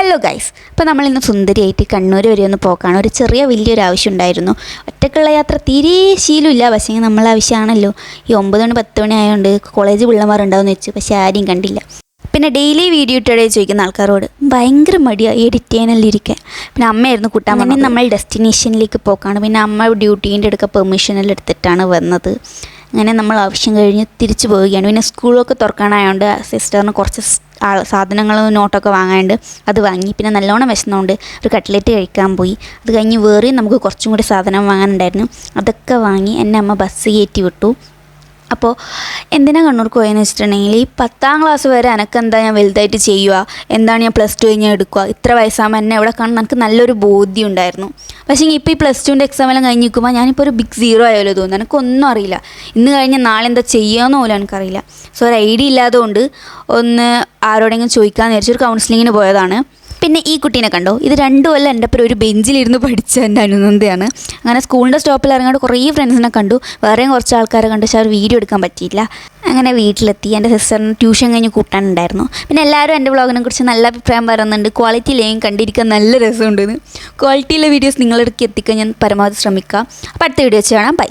Hello guys, അപ്പോൾ നമ്മളിന്ന് സുന്ദരിയായിട്ട് കണ്ണൂർ വരെ ഒന്ന് പോക്കാണ്. ഒരു വലിയൊരു ആവശ്യം ഉണ്ടായിരുന്നു. ഒറ്റക്കുള്ള യാത്ര തീരെ ശീലമില്ല, പക്ഷേ നമ്മളെ ആവശ്യമാണല്ലോ. ഈ 9 മണി 10 മണി ആയതുകൊണ്ട് കോളേജ് പിള്ളമാരുണ്ടാവുമെന്ന് വെച്ചു, പക്ഷേ ആരെയും കണ്ടില്ല. പിന്നെ ഡെയിലി വീഡിയോ ഇട്ടേ ചോദിക്കുന്ന ആൾക്കാരോട് ഭയങ്കര മടിയാണ് എഡിറ്റ് ചെയ്യാനെല്ലാം ഇരിക്കാൻ. പിന്നെ അമ്മയായിരുന്നു കൂട്ടാൻ പറഞ്ഞത്. നമ്മൾ ഡെസ്റ്റിനേഷനിലേക്ക് പോക്കാണ്. പിന്നെ അമ്മ ഡ്യൂട്ടീൻ്റെ അടുക്ക പെർമിഷനെല്ലാം എടുത്തിട്ടാണ് വന്നത്. അങ്ങനെ നമ്മൾ ആവശ്യം കഴിഞ്ഞ് തിരിച്ചു പോവുകയാണ്. പിന്നെ സ്കൂളൊക്കെ തുറക്കാനായതുകൊണ്ട് സിസ്റ്ററിന് കുറച്ച് സാധനങ്ങളും നോട്ടൊക്കെ വാങ്ങാനുണ്ട്, അത് വാങ്ങി. പിന്നെ നല്ലോണം വിശന്നുകൊണ്ട് ഒരു കട്ട്ലേറ്റ് കഴിക്കാൻ പോയി. അത് കഴിഞ്ഞ് വേറെയും നമുക്ക് കുറച്ചും കൂടി സാധനം വാങ്ങാനുണ്ടായിരുന്നു, അതൊക്കെ വാങ്ങി എന്നെ അമ്മ ബസ് കയറ്റി വിട്ടു. അപ്പോൾ എന്തിനാണ് കണ്ണൂർക്ക് പോയെന്ന് വെച്ചിട്ടുണ്ടെങ്കിൽ, ഈ 10ാം ക്ലാസ് വരെ എനക്കെന്താ ഞാൻ വലുതായിട്ട് ചെയ്യുക, എന്താണ് ഞാൻ +2 കഴിഞ്ഞാൽ എടുക്കുക, ഇത്ര വയസ്സാകുമ്പോൾ എന്നെ എവിടെ കാണുന്ന എനിക്ക് നല്ലൊരു ബോധ്യം ഉണ്ടായിരുന്നു. പക്ഷേ ഇപ്പോൾ ഈ +2ൻ്റെ എക്സാമെല്ലാം കഴിഞ്ഞ് നിൽക്കുമ്പോൾ ഞാനിപ്പോൾ ഒരു ബിഗ് സീറോ ആയാലോ തോന്നുന്നു. എനിക്കൊന്നും അറിയില്ല, ഇന്ന് കഴിഞ്ഞ് നാളെ എന്താ ചെയ്യുകയെന്ന് പോലും എനിക്കറിയില്ല. സോ ഒരു ഐഡിയ ഇല്ലാത്തതുകൊണ്ട് ഒന്ന് ആരോടെങ്കിലും ചോദിക്കാമെന്ന് വിചാരിച്ചൊരു കൗൺസിലിങ്ങിന് പോയതാണ്. പിന്നെ ഈ കുട്ടീനെ കണ്ടോ, ഇത് 2 കൊല്ലം എൻ്റെ ഒപ്പം ഒരു ബെഞ്ചിലിരുന്ന് പഠിച്ച എൻ്റെ അനുനന്ദയാണ്. അങ്ങനെ സ്കൂളിൻ്റെ സ്റ്റോപ്പിൽ ഇറങ്ങിയിട്ട് കുറേ ഫ്രണ്ട്സിനെ കണ്ടു, വേറെയും കുറച്ച് ആൾക്കാരെ കണ്ടു, പക്ഷേ അവർ വീഡിയോ എടുക്കാൻ പറ്റിയില്ല. അങ്ങനെ വീട്ടിലെത്തി. എൻ്റെ സിസ്റ്ററിന് ട്യൂഷൻ കഴിഞ്ഞ് കൂട്ടാനുണ്ടായിരുന്നു. പിന്നെ എല്ലാവരും എൻ്റെ വ്ളോഗിനെ കുറിച്ച് നല്ല അഭിപ്രായം പറയുന്നുണ്ട്. ക്വാളിറ്റിയിലേയും കണ്ടിരിക്കാൻ നല്ല രസമുണ്ടെന്ന്. ക്വാളിറ്റിയിലെ വീഡിയോസ് നിങ്ങളിടയ്ക്ക് എത്തിക്കാൻ ഞാൻ പരമാവധി ശ്രമിക്കാം. അപ്പോൾ അടുത്ത വീഡിയോ വെച്ച് കാണാം. ബൈ.